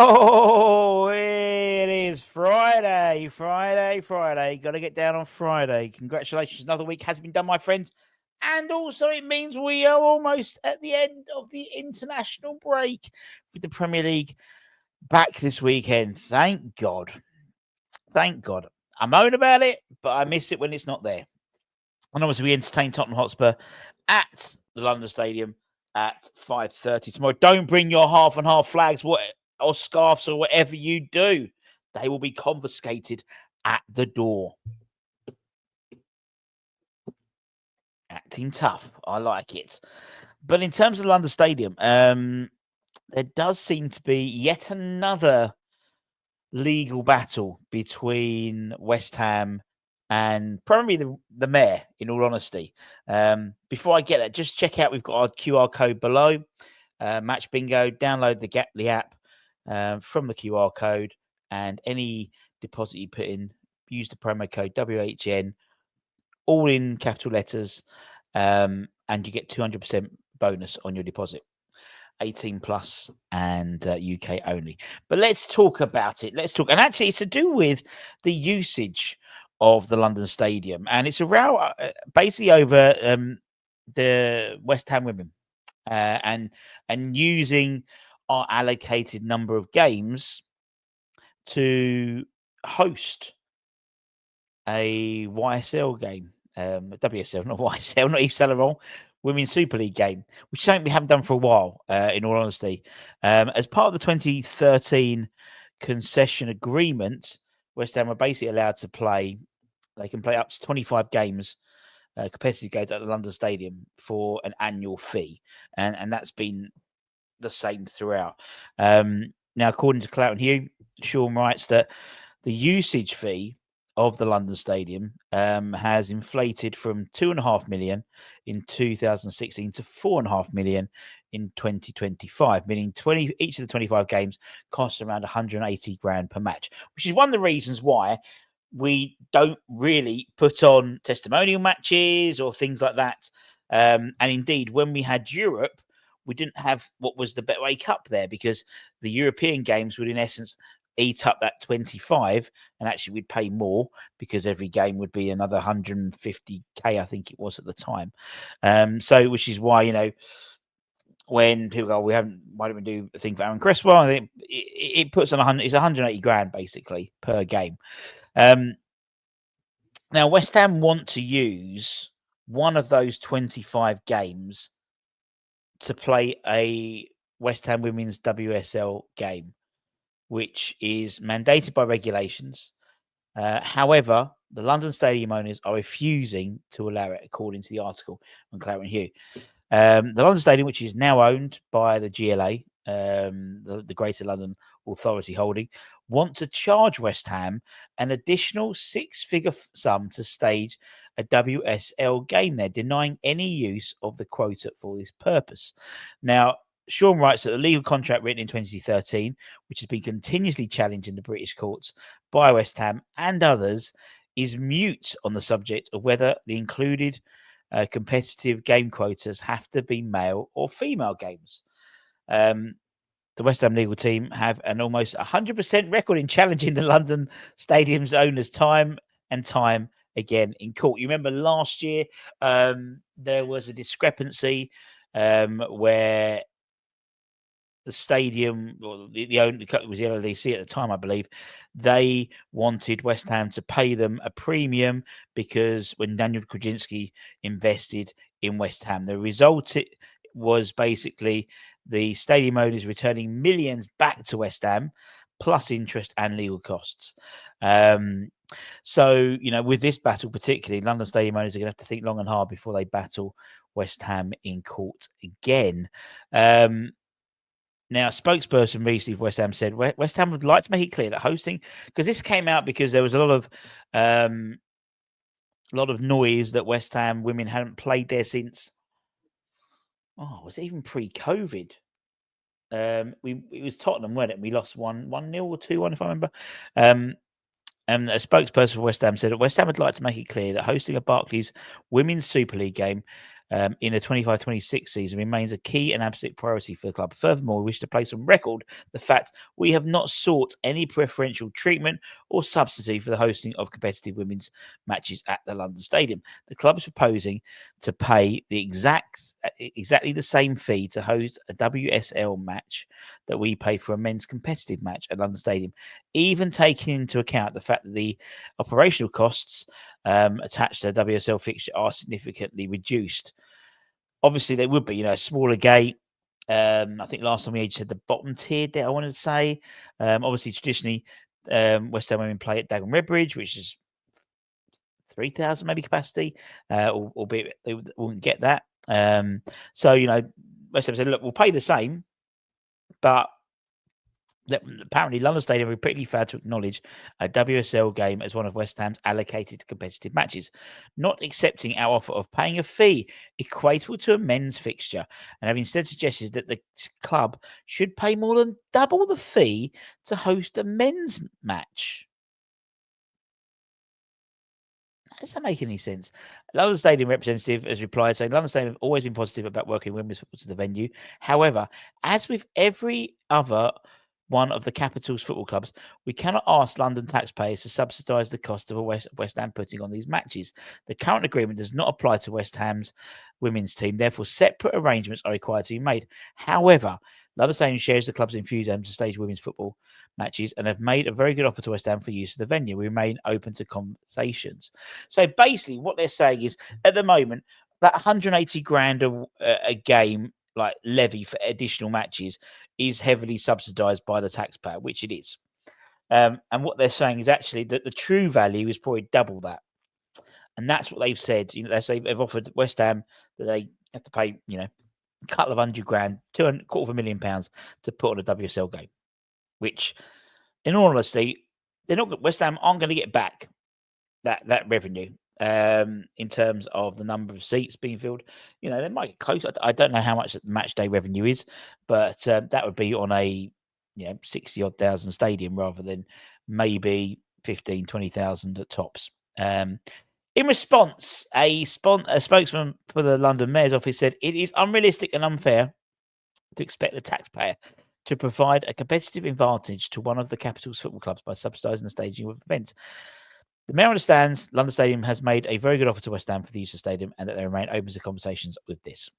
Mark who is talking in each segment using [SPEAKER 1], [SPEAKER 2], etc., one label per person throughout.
[SPEAKER 1] Oh, it is Friday. Got to get down on Friday. Congratulations. Another week has been done, my friends. And also, it means we are almost at the end of the international break with the Premier League back this weekend. Thank God. Thank God. I moan about it, but I miss it when it's not there. And obviously, we entertain Tottenham Hotspur at the London Stadium at 5:30 tomorrow. Don't bring your half and half flags or scarves or whatever you do. They will be confiscated at the door. Acting tough. I like it. But in terms of London Stadium, there does seem to be yet another legal battle between West Ham and probably the mayor, in all honesty. Before I get that, just check out, we've got our QR code below. Match Bingo, download the app from the QR code, and any deposit you put in, use the promo code WHN, all in capital letters, and you get 200% bonus on your deposit. 18 plus and UK only. But let's talk about it. And actually, it's to do with the usage of the London Stadium, and it's a row basically over the West Ham women and using our allocated number of games to host a YSL game, WSL, not YSL, not Yves Saint Laurent, Women's Super League game, which is something we haven't done for a while, in all honesty. As part of the 2013 concession agreement, West Ham are basically allowed to play, they can play up to 25 games, competitive games at the London Stadium for an annual fee. And that's been the same throughout. Now, according to Cloughton Hugh, Sean writes that the usage fee of the London Stadium has inflated from 2.5 million in 2016 to 4.5 million in 2025, meaning each of the 25 games costs around 180 grand per match, which is one of the reasons why we don't really put on testimonial matches or things like that. And indeed, when we had Europe, we didn't have what was the Betway Cup there, because the European games would, in essence, eat up that 25, and actually we'd pay more because every game would be another 150k, I think it was at the time. So which is why, when people go, why don't we do a thing for Aaron Cresswell? I think it puts on 100, it's 180 grand basically per game. Now West Ham want to use one of those 25 games to play a West Ham Women's WSL game, which is mandated by regulations. However, the London Stadium owners are refusing to allow it, according to the article on Cloughton Hugh. The London Stadium, which is now owned by the GLA, the Greater London Authority holding, want to charge West Ham an additional six-figure sum to stage a WSL game there, denying any use of the quota for this purpose. Now, Sean writes that the legal contract written in 2013, which has been continuously challenged in the British courts by West Ham and others, is mute on the subject of whether the included competitive game quotas have to be male or female games. The West Ham legal team have an almost 100% record in challenging the London Stadium's owners time and time again in court. You remember last year there was a discrepancy where the stadium, or the owner, it was the LLDC at the time, I believe, they wanted West Ham to pay them a premium because when Daniel Krasinski invested in West Ham, the result was basically the stadium owners returning millions back to West Ham, plus interest and legal costs. So, with this battle particularly, London Stadium owners are going to have to think long and hard before they battle West Ham in court again. Now, a spokesperson recently for West Ham said West Ham would like to make it clear that hosting, because this came out because there was a lot of noise that West Ham women hadn't played there since. Was it even pre-COVID? It was Tottenham, wasn't it? We lost 1-0 or 2-1, if I remember. And a spokesperson for West Ham said that West Ham would like to make it clear that hosting a Barclays Women's Super League game in the 25-26 season remains a key and absolute priority for the club. Furthermore, we wish to place on record the fact we have not sought any preferential treatment or subsidy for the hosting of competitive women's matches at the London Stadium. The club is proposing to pay the exactly the same fee to host a WSL match that we pay for a men's competitive match at London Stadium, even taking into account the fact that the operational costs attached to the WSL fixture are significantly reduced. Obviously, they would be, a smaller gate. I think last time we had the bottom tier that I wanted to say. Obviously, traditionally, West Ham women play at Dagenham Redbridge, which is 3,000 maybe capacity, albeit they wouldn't get that. So, West Ham said, look, we'll pay the same, but apparently London Stadium repeatedly failed to acknowledge a WSL game as one of West Ham's allocated competitive matches, not accepting our offer of paying a fee equatable to a men's fixture, and have instead suggested that the club should pay more than double the fee to host a men's match. Does that make any sense? London Stadium representative has replied saying London Stadium have always been positive about working women's football to the venue. However, as with every other one of the capital's football clubs, we cannot ask London taxpayers to subsidise the cost of West Ham putting on these matches. The current agreement does not apply to West Ham's women's team. Therefore, separate arrangements are required to be made. However, London Stadium shares the club's enthusiasm to stage women's football matches and have made a very good offer to West Ham for use of the venue. We remain open to conversations. So basically, what they're saying is, at the moment, that 180 grand a game, like levy for additional matches, is heavily subsidised by the taxpayer, which it is. And what they're saying is actually that the true value is probably double that. And that's what they've said. They've offered West Ham that they have to pay, a couple of $100 grand, £250,000 to put on a WSL game, which, in all honesty, West Ham aren't going to get back that revenue in terms of the number of seats being filled. They might get close. I don't know how much the match day revenue is, but that would be on a 60 odd thousand stadium rather than maybe 15, 20,000 at tops. In response, a spokesman for the London Mayor's office said it is unrealistic and unfair to expect the taxpayer to provide a competitive advantage to one of the capital's football clubs by subsidising the staging of events. The Mayor understands London Stadium has made a very good offer to West Ham for the use of the stadium and that they remain open to conversations with this.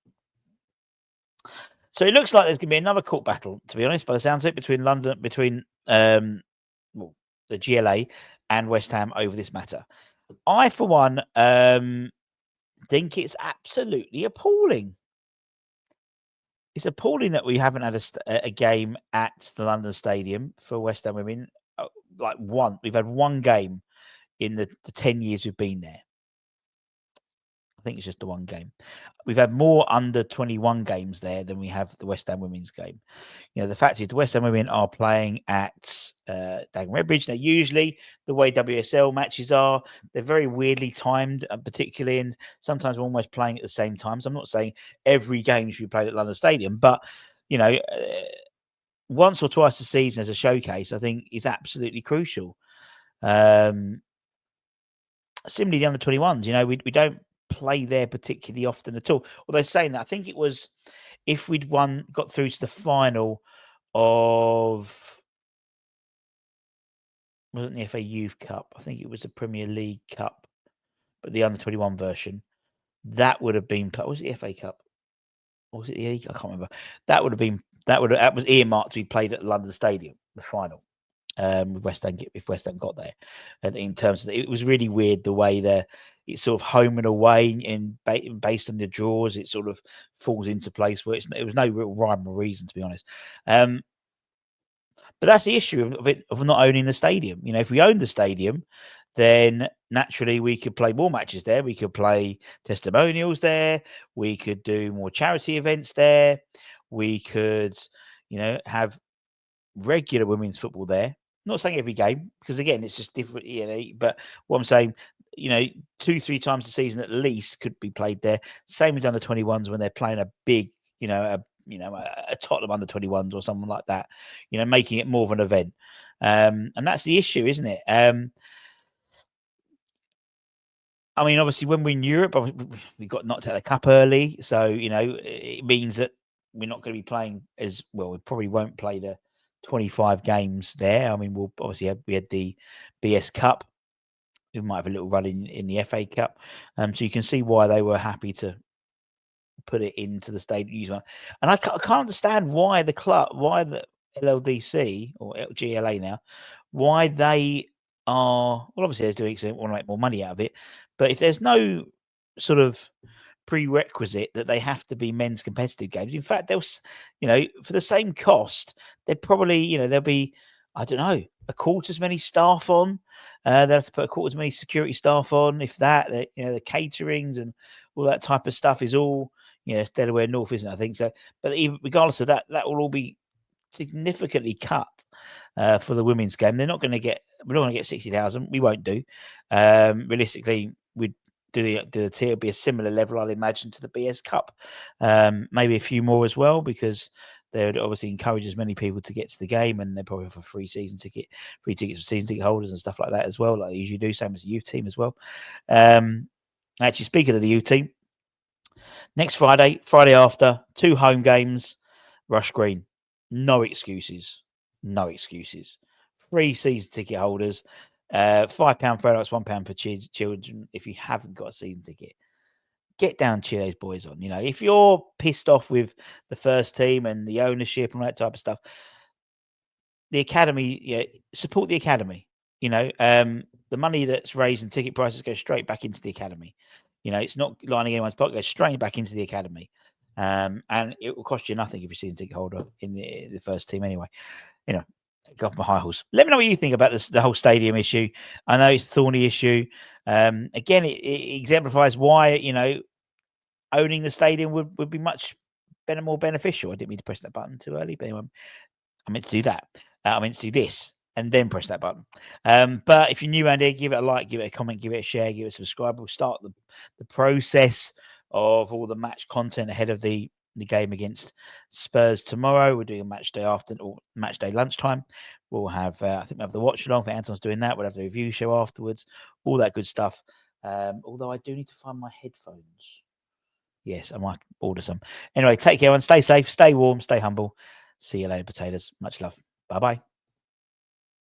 [SPEAKER 1] So it looks like there's going to be another court battle, to be honest, by the sounds of it, between the GLA and West Ham over this matter. I, for one, think it's absolutely appalling. It's appalling that we haven't had a game at the London Stadium for West Ham women. We've had one game in the 10 years we've been there. I think it's just the one game. We've had more under 21 games there than we have the West Ham women's game. The fact is the West Ham women are playing at Dagenham Redbridge. Now, usually the way WSL matches are, they're very weirdly timed, particularly, and sometimes we're almost playing at the same time. So I'm not saying every game should be played at London Stadium, but, once or twice a season as a showcase, I think is absolutely crucial. Similarly, the under 21s, we don't play there particularly often at all. Although saying that, I think it was if we'd got through to the final of, wasn't the FA Youth Cup, I think it was the Premier League Cup, but the under 21 version, that would have been, was it the FA Cup? Or was it the league? I can't remember. That was earmarked to be played at the London Stadium, the final. With West Ham, if West Ham got there, and in terms of it was really weird the way it's sort of home and away, and based on the draws, it sort of falls into place where it was no real rhyme or reason, to be honest. But that's the issue of not owning the stadium. If we owned the stadium, then naturally we could play more matches there. We could play testimonials there. We could do more charity events there. We could, have regular women's football there. Not saying every game, because again, it's just different, but what I'm saying, 2-3 times a season at least could be played there. Same as under 21s when they're playing a big, a Tottenham under 21s or someone like that, making it more of an event. And that's the issue, isn't it? I mean, obviously, when we're in Europe, we got knocked out of the cup early, so it means that we're not going to be playing as well. We probably won't play the 25 games there. I mean, we had the BS Cup. We might have a little run in the FA Cup, so you can see why they were happy to put it into the stadium. And I can't understand why the LLDC or GLA now, why they are, well, obviously they're doing it because they want to make more money out of it. But if there's no sort of prerequisite that they have to be men's competitive games, in fact, they'll, for the same cost, they're probably, there'll be, I don't know, a quarter as many staff on. They'll have to put a quarter as many security staff on. If that, the caterings and all that type of stuff is all, it's Delaware North, isn't it? I think so. But even regardless of that, that will all be significantly cut for the women's game. We're not going to get 60,000. We won't do. Realistically, we'd do the tier. It'll be a similar level, I'd imagine, to the BS Cup. Maybe a few more as well, because they would obviously encourage as many people to get to the game, and they probably have a free tickets for season ticket holders and stuff like that as well, like they usually do. Same as the youth team as well. Actually, speaking of the youth team, next Friday after, 2 home games, Rush Green. No excuses. No excuses. Free season ticket holders. £5 for adults, £1 for children. If you haven't got a season ticket, get down and cheer those boys on. If you're pissed off with the first team and the ownership and that type of stuff, the academy, support the academy. The money that's raised in ticket prices goes straight back into the academy. It's not lining anyone's pocket; it goes straight back into the academy. And it will cost you nothing if you're a season ticket holder in the first team anyway. Go off my high horse. Let me know what you think about the whole stadium issue. I know it's a thorny issue. Again, it exemplifies why, owning the stadium would be much better, more beneficial. I didn't mean to press that button too early, but anyway, I meant to do that. I meant to do this and then press that button. But if you're new around here, give it a like, give it a comment, give it a share, give it a subscribe. We'll start the process of all the match content ahead of the game against Spurs tomorrow. We're doing a match day after, or match day lunchtime. We'll have, I think we have the watch along for Anton's doing that. We'll have the review show afterwards, all that good stuff. Although I do need to find my headphones. Yes, I might order some. Anyway, take care and stay safe, stay warm, stay humble. See you later, potatoes. Much love. Bye-bye.